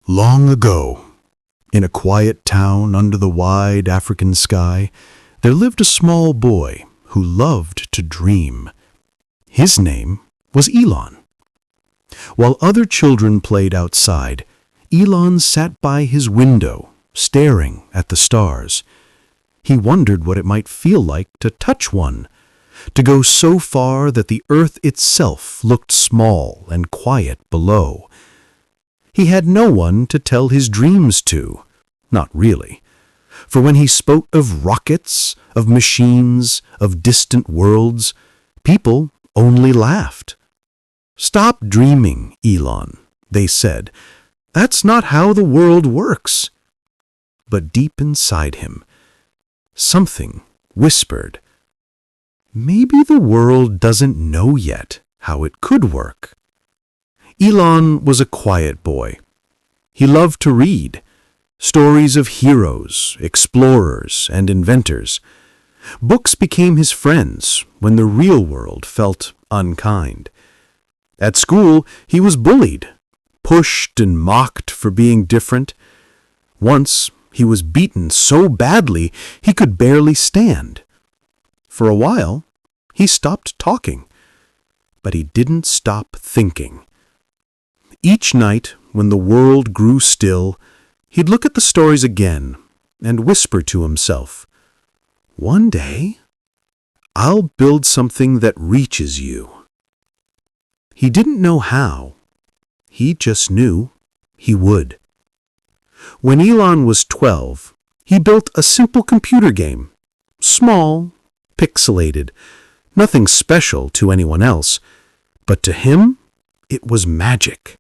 Long ago, in a quiet town under the wide African sky, there lived a small boy who loved to dream. His name was Elon. While other children played outside, Elon sat by his window, staring at the stars. He wondered what it might feel like to touch one, to go so far that the earth itself looked small and quiet below. He had no one to tell his dreams to, not really. For when he spoke of rockets, of machines, of distant worlds, people only laughed. "Stop dreaming, Elon," they said. "That's not how the world works." But deep inside him, something whispered, "Maybe the world doesn't know yet how it could work." Elon was a quiet boy. He loved to read stories of heroes, explorers, and inventors. Books became his friends when the real world felt unkind. At school, he was bullied, pushed and mocked for being different. Once, he was beaten so badly he could barely stand. For a while, he stopped talking, but he didn't stop thinking. Each night, when the world grew still, he'd look at the stories again and whisper to himself, "One day, I'll build something that reaches you." He didn't know how. He just knew he would. When Elon was 12, he built a simple computer game. Small, pixelated, nothing special to anyone else, but to him, it was magic.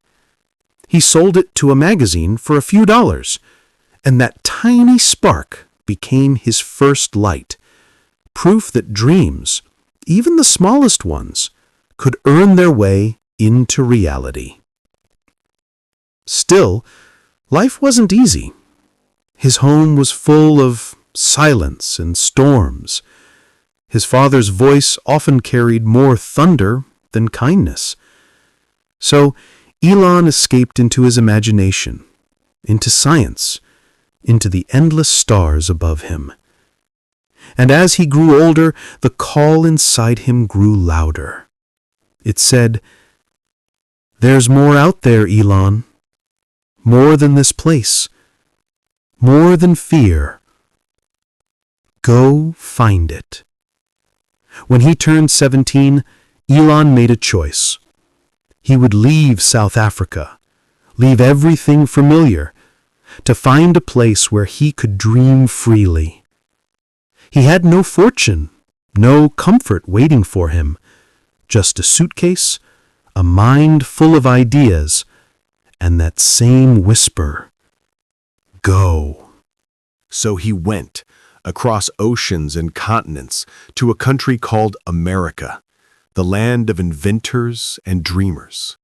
He sold it to a magazine for a few dollars, and that tiny spark became his first light, proof that dreams, even the smallest ones, could earn their way into reality. Still, life wasn't easy. His home was full of silence and storms. His father's voice often carried more thunder than kindness. So Elon escaped into his imagination, into science, into the endless stars above him. And as he grew older, the call inside him grew louder. It said, "There's more out there, Elon. More than this place. More than fear. Go find it." When he turned 17, Elon made a choice. He would leave South Africa, leave everything familiar, to find a place where he could dream freely. He had no fortune, no comfort waiting for him, just a suitcase, a mind full of ideas, and that same whisper, "Go." So he went, across oceans and continents, to a country called America, the land of inventors and dreamers.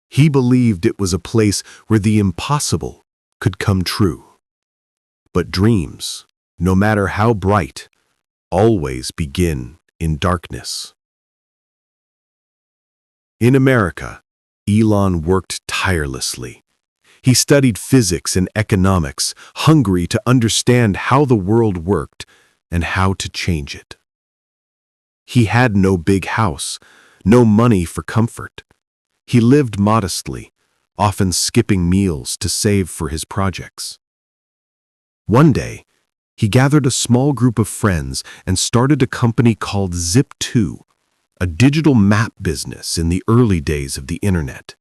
He believed it was a place where the impossible could come true. But dreams, no matter how bright, always begin in darkness. In America, Elon worked tirelessly. He studied physics and economics, hungry to understand how the world worked and how to change it. He had no big house, no money for comfort. He lived modestly, often skipping meals to save for his projects. One day, he gathered a small group of friends and started a company called Zip2, a digital map business in the early days of the internet.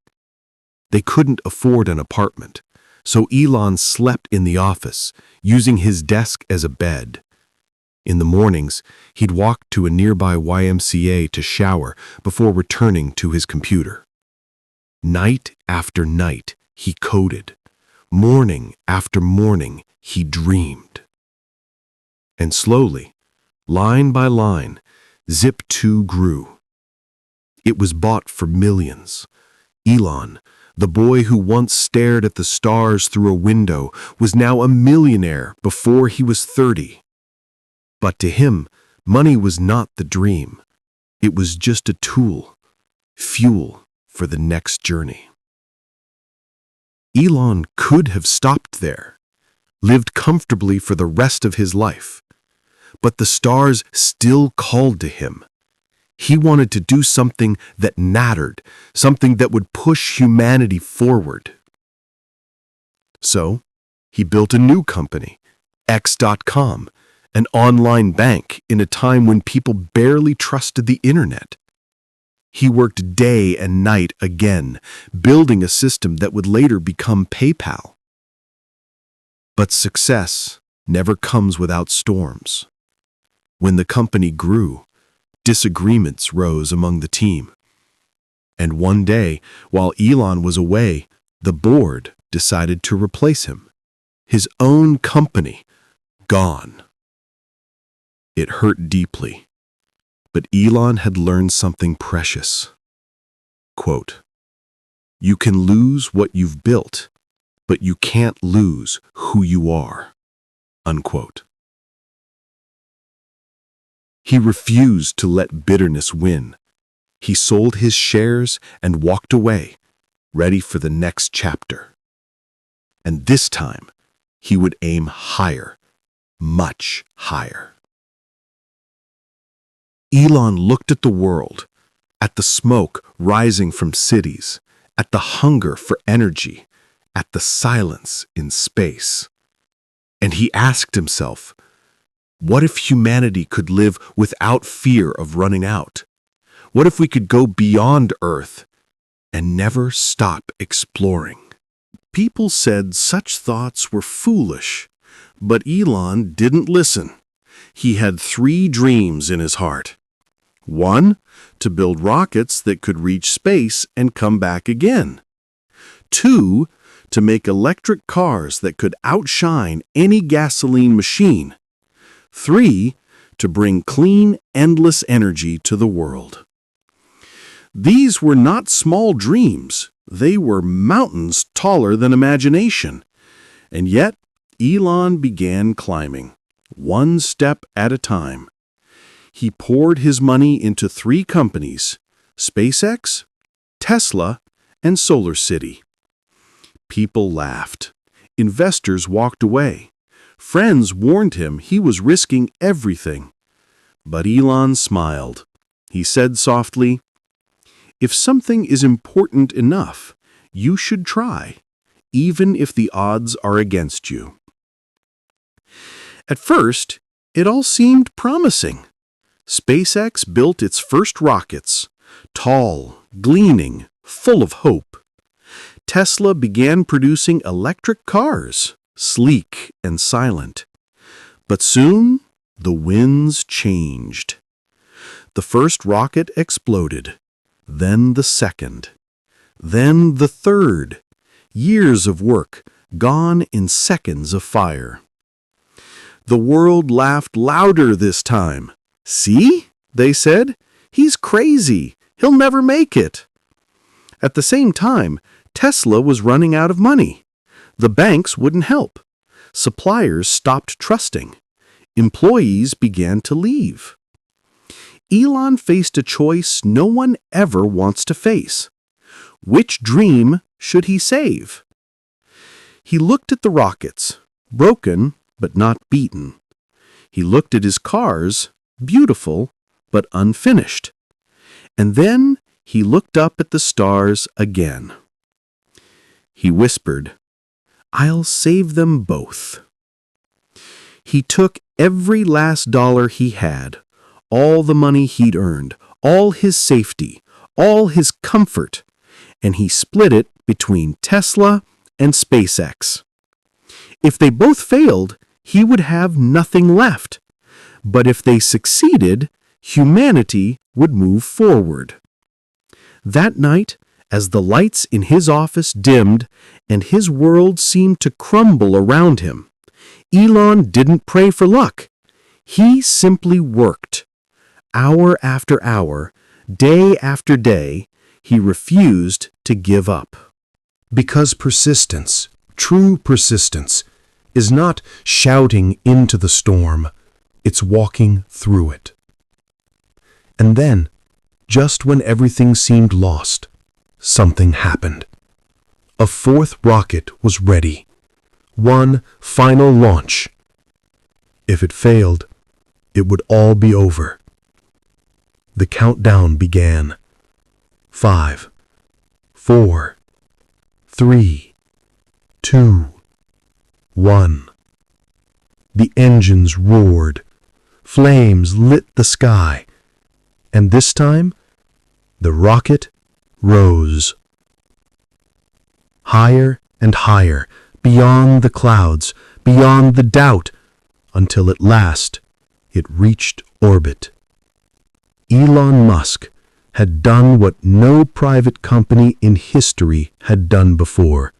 They couldn't afford an apartment, so Elon slept in the office, using his desk as a bed. In the mornings, he'd walk to a nearby YMCA to shower before returning to his computer. Night after night, he coded. Morning after morning, he dreamed. And slowly, line by line, Zip2 grew. It was bought for millions. Elon, the boy who once stared at the stars through a window, was now a millionaire before he was 30. But to him, money was not the dream. It was just a tool, fuel for the next journey. Elon could have stopped there, lived comfortably for the rest of his life. But the stars still called to him. He wanted to do something that mattered, something that would push humanity forward. So, he built a new company, X.com, an online bank in a time when people barely trusted the internet. He worked day and night again, building a system that would later become PayPal. But success never comes without storms. When the company grew, disagreements rose among the team. And one day, while Elon was away, the board decided to replace him. His own company, gone. It hurt deeply, but Elon had learned something precious. Quote, "You can lose what you've built, but you can't lose who you are." Unquote. He refused to let bitterness win. He sold his shares and walked away, ready for the next chapter. And this time, he would aim higher, much higher. Elon looked at the world, at the smoke rising from cities, at the hunger for energy, at the silence in space. And he asked himself, what if humanity could live without fear of running out? What if we could go beyond Earth and never stop exploring? People said such thoughts were foolish, but Elon didn't listen. He had 3 dreams in his heart. 1, to build rockets that could reach space and come back again. 2, to make electric cars that could outshine any gasoline machine. 3, to bring clean, endless energy to the world. These were not small dreams. They were mountains taller than imagination. And yet, Elon began climbing, one step at a time. He poured his money into 3 companies, SpaceX, Tesla, and SolarCity. People laughed. Investors walked away. Friends warned him he was risking everything. But Elon smiled. He said softly, "If something is important enough, you should try, even if the odds are against you." At first, it all seemed promising. SpaceX built its first rockets, tall, gleaming, full of hope. Tesla began producing electric cars, sleek and silent. But soon, the winds changed. The first rocket exploded, then the second, then the third. Years of work gone in seconds of fire. The world laughed louder this time. "See?" they said. "He's crazy. He'll never make it." At the same time, Tesla was running out of money. The banks wouldn't help. Suppliers stopped trusting. Employees began to leave. Elon faced a choice no one ever wants to face. Which dream should he save? He looked at the rockets, broken but not beaten. He looked at his cars, beautiful but unfinished. And then he looked up at the stars again. He whispered, "I'll save them both." He took every last dollar he had, all the money he'd earned, all his safety, all his comfort, and he split it between Tesla and SpaceX. If they both failed, he would have nothing left. But if they succeeded, humanity would move forward. That night, as the lights in his office dimmed and his world seemed to crumble around him, Elon didn't pray for luck. He simply worked. Hour after hour, day after day, he refused to give up. Because persistence, true persistence, is not shouting into the storm, it's walking through it. And then, just when everything seemed lost, something happened. A fourth rocket was ready. One final launch. If it failed, it would all be over. The countdown began. 5, 4, 3, 2, 1. The engines roared. Flames lit the sky. And this time, the rocket rose. Higher and higher, beyond the clouds, beyond the doubt, until at last it reached orbit. Elon Musk had done what no private company in history had done before.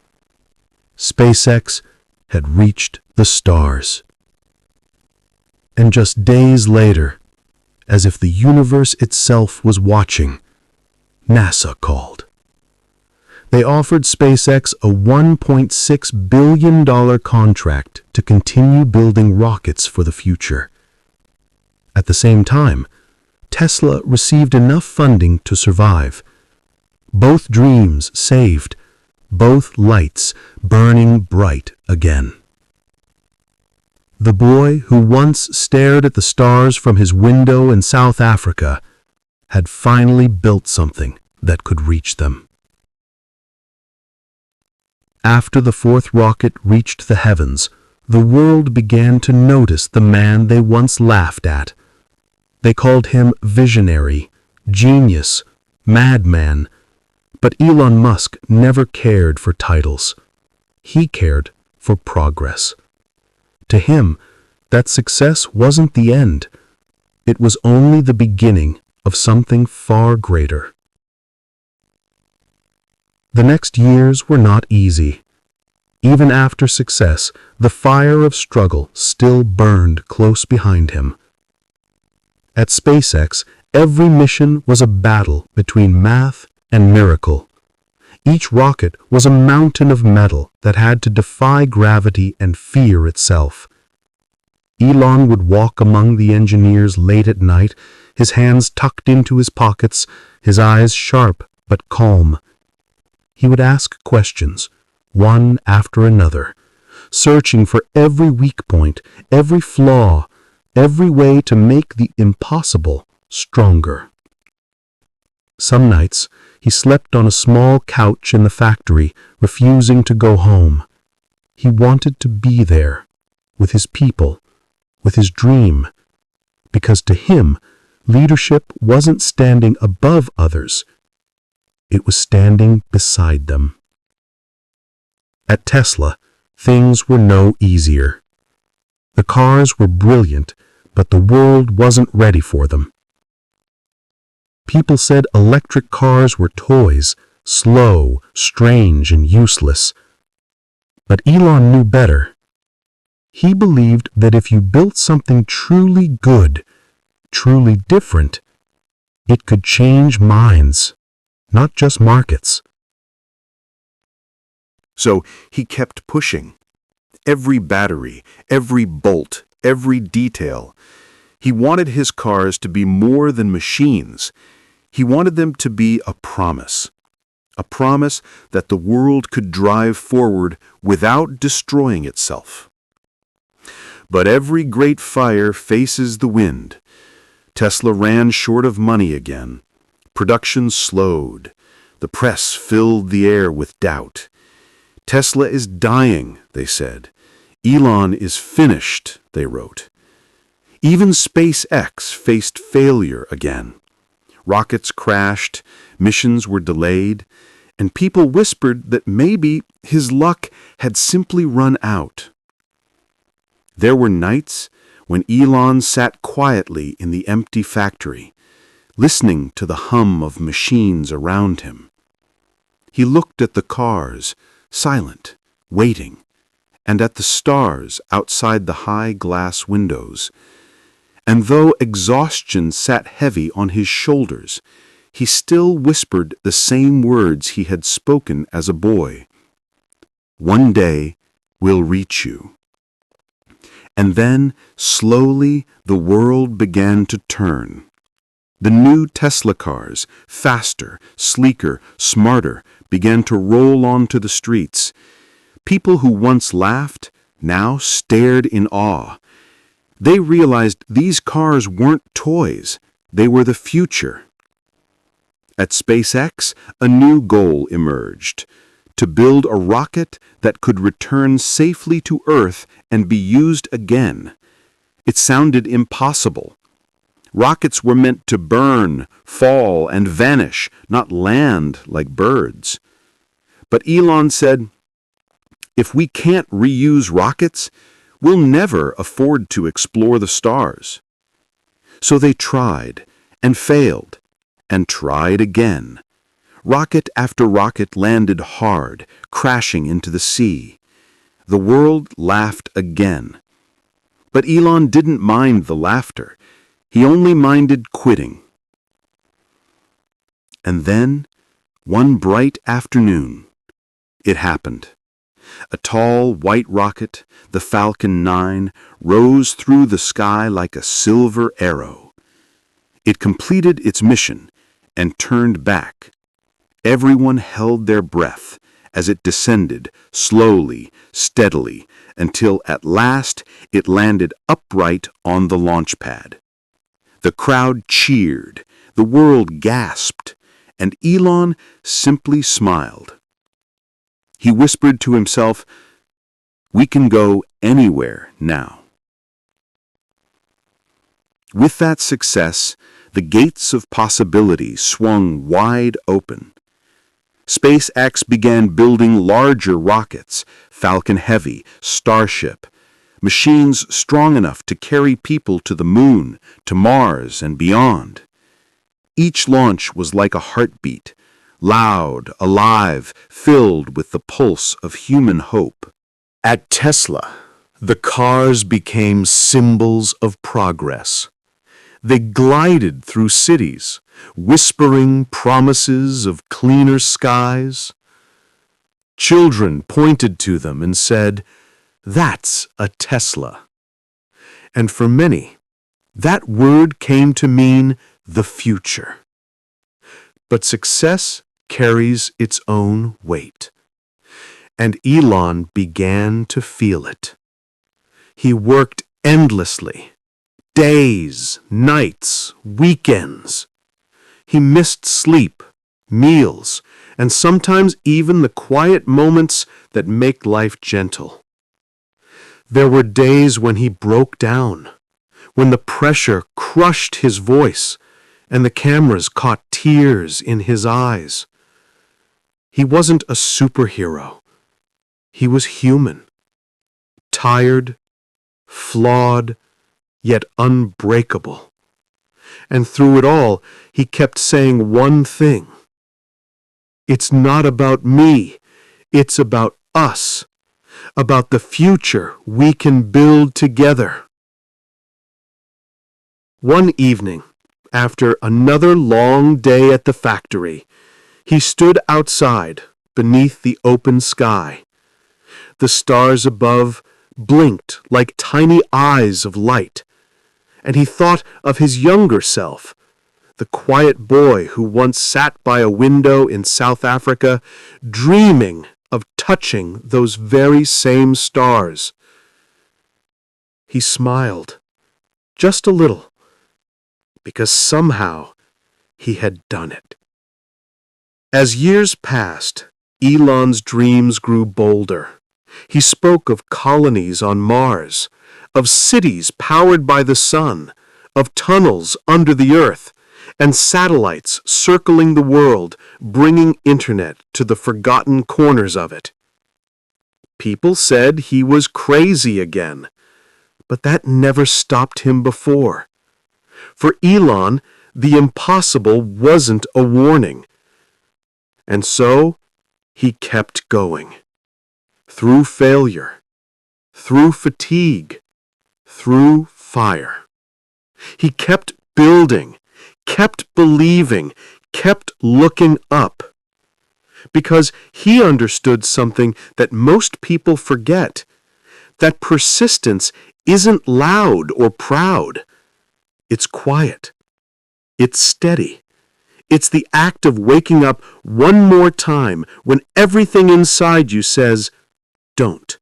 SpaceX had reached the stars. And just days later, as if the universe itself was watching, NASA called. They offered SpaceX a $1.6 billion contract to continue building rockets for the future. At the same time, Tesla received enough funding to survive. Both dreams saved, both lights burning bright again. The boy who once stared at the stars from his window in South Africa had finally built something that could reach them. After the fourth rocket reached the heavens, the world began to notice the man they once laughed at. They called him visionary, genius, madman. But Elon Musk never cared for titles. He cared for progress. To him, that success wasn't the end. It was only the beginning of something far greater. The next years were not easy. Even after success, the fire of struggle still burned close behind him. At SpaceX, every mission was a battle between math and miracle. Each rocket was a mountain of metal that had to defy gravity and fear itself. Elon would walk among the engineers late at night, his hands tucked into his pockets, his eyes sharp but calm. He would ask questions, one after another, searching for every weak point, every flaw, every way to make the impossible stronger. Some nights, he slept on a small couch in the factory, refusing to go home. He wanted to be there, with his people, with his dream, because to him, leadership wasn't standing above others. It was standing beside them. At Tesla, things were no easier. The cars were brilliant, but the world wasn't ready for them. People said electric cars were toys, slow, strange, and useless. But Elon knew better. He believed that if you built something truly good, truly different, it could change minds, not just markets. So he kept pushing. Every battery, every bolt, every detail. He wanted his cars to be more than machines. He wanted them to be a promise that the world could drive forward without destroying itself. But every great fire faces the wind. Tesla ran short of money again. Production slowed. The press filled the air with doubt. Tesla is dying, they said. Elon is finished, they wrote. Even SpaceX faced failure again. Rockets crashed, missions were delayed, and people whispered that maybe his luck had simply run out. There were nights when Elon sat quietly in the empty factory, listening to the hum of machines around him. He looked at the cars, silent, waiting, and at the stars outside the high glass windows. And though exhaustion sat heavy on his shoulders, he still whispered the same words he had spoken as a boy. "One day we'll reach you." And then, slowly, the world began to turn. The new Tesla cars, faster, sleeker, smarter, began to roll onto the streets. People who once laughed now stared in awe. They realized these cars weren't toys, they were the future. At SpaceX, a new goal emerged: to build a rocket that could return safely to Earth and be used again. It sounded impossible. Rockets were meant to burn, fall, and vanish, not land like birds. But Elon said, if we can't reuse rockets, we'll never afford to explore the stars. So they tried and failed and tried again. Rocket after rocket landed hard, crashing into the sea. The world laughed again. But Elon didn't mind the laughter. He only minded quitting. And then, one bright afternoon, it happened. A tall white rocket, the Falcon 9, rose through the sky like a silver arrow. It completed its mission and turned back. Everyone held their breath as it descended slowly, steadily, until at last it landed upright on the launch pad. The crowd cheered, the world gasped, and Elon simply smiled. He whispered to himself, "We can go anywhere now." With that success, the gates of possibility swung wide open. SpaceX began building larger rockets, Falcon Heavy, Starship, machines strong enough to carry people to the moon, to Mars, and beyond. Each launch was like a heartbeat, loud, alive, filled with the pulse of human hope. At Tesla, the cars became symbols of progress. They glided through cities, whispering promises of cleaner skies. Children pointed to them and said, "That's a Tesla." And for many, that word came to mean the future. But success carries its own weight. And Elon began to feel it. He worked endlessly, days, nights, weekends. He missed sleep, meals, and sometimes even the quiet moments that make life gentle. There were days when he broke down, when the pressure crushed his voice and the cameras caught tears in his eyes. He wasn't a superhero. He was human, tired, flawed, yet unbreakable. And through it all, he kept saying one thing: "It's not about me, it's about us, about the future we can build together." One evening, after another long day at the factory, he stood outside beneath the open sky. The stars above blinked like tiny eyes of light, and he thought of his younger self, the quiet boy who once sat by a window in South Africa, dreaming of touching those very same stars. He smiled, just a little, because somehow he had done it. As years passed, Elon's dreams grew bolder. He spoke of colonies on Mars, of cities powered by the sun, of tunnels under the earth, and satellites circling the world, bringing internet to the forgotten corners of it. People said he was crazy again, but that never stopped him before. For Elon, the impossible wasn't a warning. And so, he kept going. Through failure, through fatigue, through fire. He kept building, kept believing, kept looking up. Because he understood something that most people forget, that persistence isn't loud or proud. It's quiet. It's steady. It's the act of waking up one more time when everything inside you says, don't.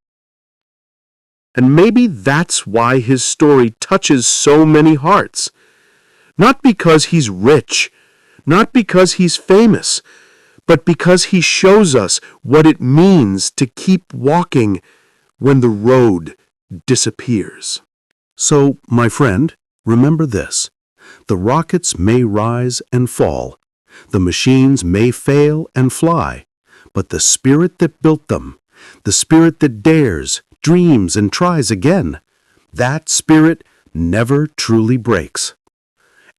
And maybe that's why his story touches so many hearts. Not because he's rich, not because he's famous, but because he shows us what it means to keep walking when the road disappears. So, my friend, remember this. The rockets may rise and fall. The machines may fail and fly. But the spirit that built them, the spirit that dares, dreams, and tries again, that spirit never truly breaks.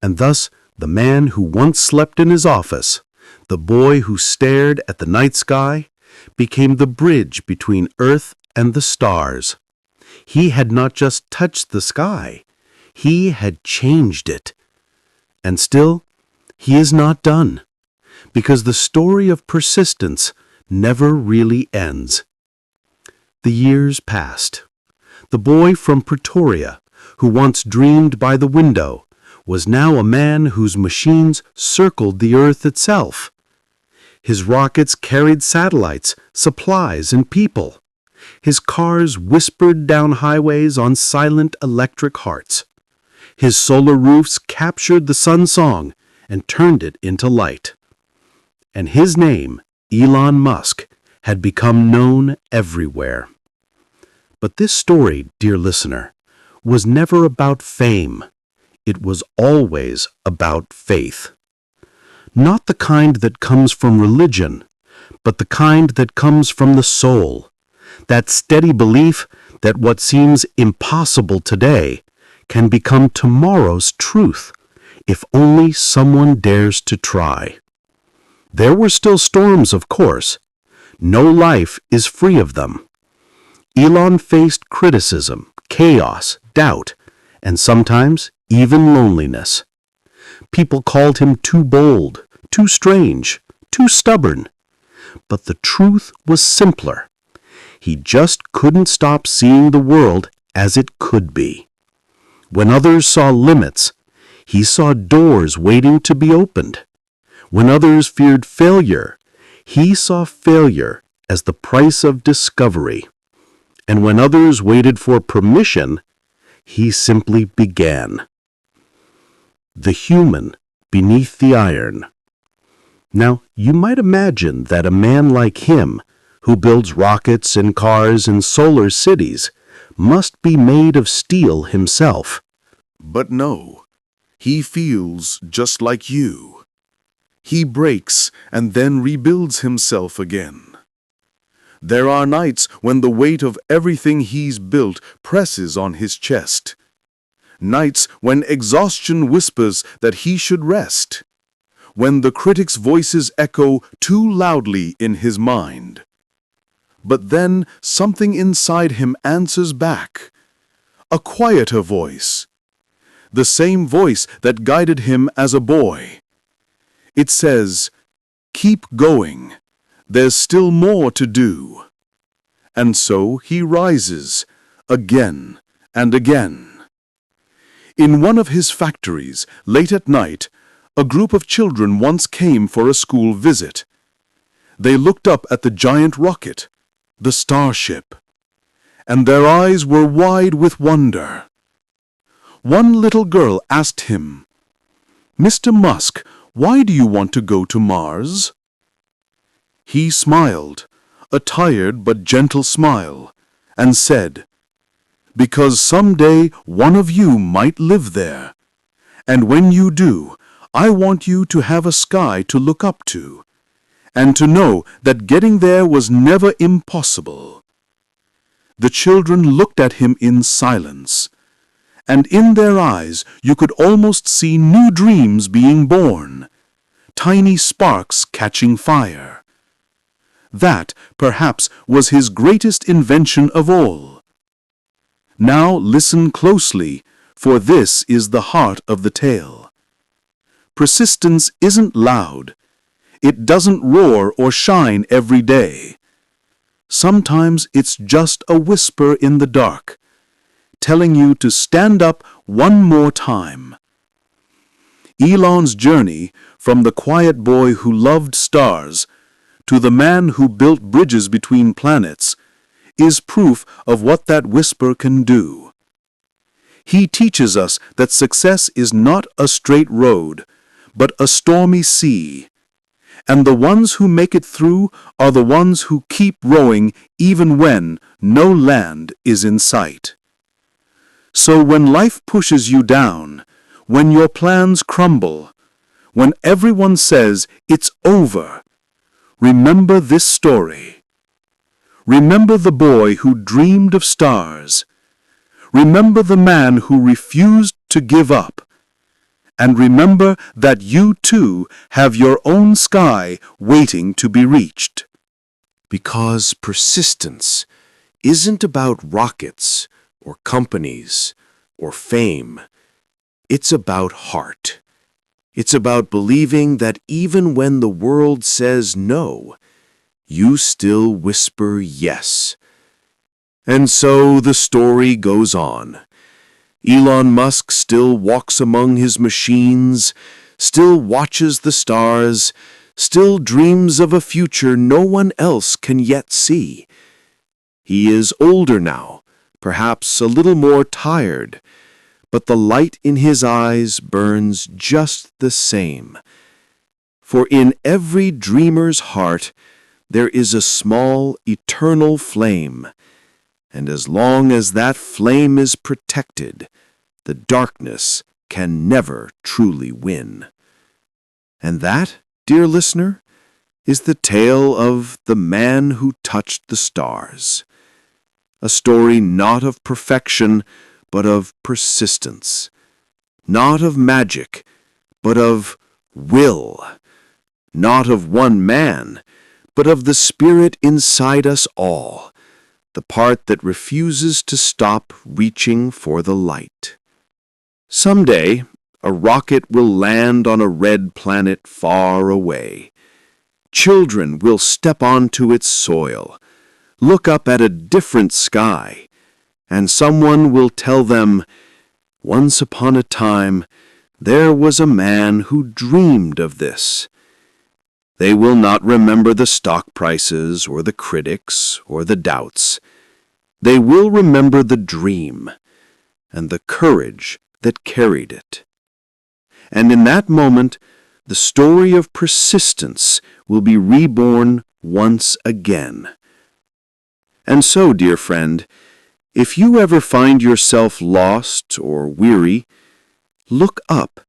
And thus, the man who once slept in his office, the boy who stared at the night sky, became the bridge between Earth and the stars. He had not just touched the sky, he had changed it. And still, he is not done, because the story of persistence never really ends. The years passed. The boy from Pretoria, who once dreamed by the window, was now a man whose machines circled the Earth itself. His rockets carried satellites, supplies, and people. His cars whispered down highways on silent electric hearts. His solar roofs captured the sun song and turned it into light. And his name, Elon Musk, had become known everywhere. But this story, dear listener, was never about fame. It was always about faith. Not the kind that comes from religion, but the kind that comes from the soul. That steady belief that what seems impossible today can become tomorrow's truth, if only someone dares to try. There were still storms, of course. No life is free of them. Elon faced criticism, chaos, doubt, and sometimes even loneliness. People called him too bold, too strange, too stubborn. But the truth was simpler. He just couldn't stop seeing the world as it could be. When others saw limits, he saw doors waiting to be opened. When others feared failure, he saw failure as the price of discovery. And when others waited for permission, he simply began. The human beneath the iron. Now, you might imagine that a man like him, who builds rockets and cars and solar cities, must be made of steel himself. But no, he feels just like you. He breaks and then rebuilds himself again. There are nights when the weight of everything he's built presses on his chest. Nights when exhaustion whispers that he should rest. When the critics' voices echo too loudly in his mind. But then something inside him answers back. A quieter voice. The same voice that guided him as a boy. It says, "Keep going. There's still more to do." And so he rises, again and again. In one of his factories, late at night, a group of children once came for a school visit. They looked up at the giant rocket, the starship, and their eyes were wide with wonder. One little girl asked him, "Mr. Musk, why do you want to go to Mars?" He smiled, a tired but gentle smile, and said, "Because someday one of you might live there. And when you do, I want you to have a sky to look up to, and to know that getting there was never impossible." The children looked at him in silence, and in their eyes you could almost see new dreams being born, tiny sparks catching fire. That, perhaps, was his greatest invention of all. Now listen closely, for this is the heart of the tale. Persistence isn't loud. It doesn't roar or shine every day. Sometimes it's just a whisper in the dark, telling you to stand up one more time. Elon's journey from the quiet boy who loved stars to the man who built bridges between planets is proof of what that whisper can do. He teaches us that success is not a straight road, but a stormy sea, and the ones who make it through are the ones who keep rowing even when no land is in sight. So when life pushes you down, when your plans crumble, when everyone says it's over, remember this story. Remember the boy who dreamed of stars. Remember the man who refused to give up. And remember that you too have your own sky waiting to be reached. Because persistence isn't about rockets or companies or fame. It's about heart. It's about believing that even when the world says no, you still whisper yes. And so the story goes on. Elon Musk still walks among his machines, still watches the stars, still dreams of a future no one else can yet see. He is older now, perhaps a little more tired, but the light in his eyes burns just the same. For in every dreamer's heart there is a small, eternal flame, and as long as that flame is protected, the darkness can never truly win. And that, dear listener, is the tale of the man who touched the stars. A story not of perfection, but of persistence. Not of magic, but of will. Not of one man, but of the spirit inside us all, the part that refuses to stop reaching for the light. Someday, a rocket will land on a red planet far away. Children will step onto its soil, look up at a different sky, and someone will tell them, "Once upon a time, there was a man who dreamed of this." They will not remember the stock prices or the critics or the doubts. They will remember the dream and the courage that carried it. And in that moment, the story of persistence will be reborn once again. And so, dear friend, if you ever find yourself lost or weary, look up,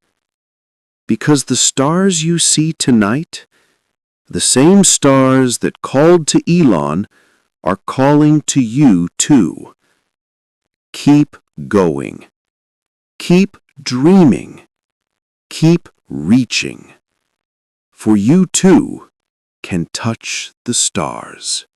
because the stars you see tonight, the same stars that called to Elon, are calling to you too. Keep going. Keep dreaming. Keep reaching. For you too can touch the stars.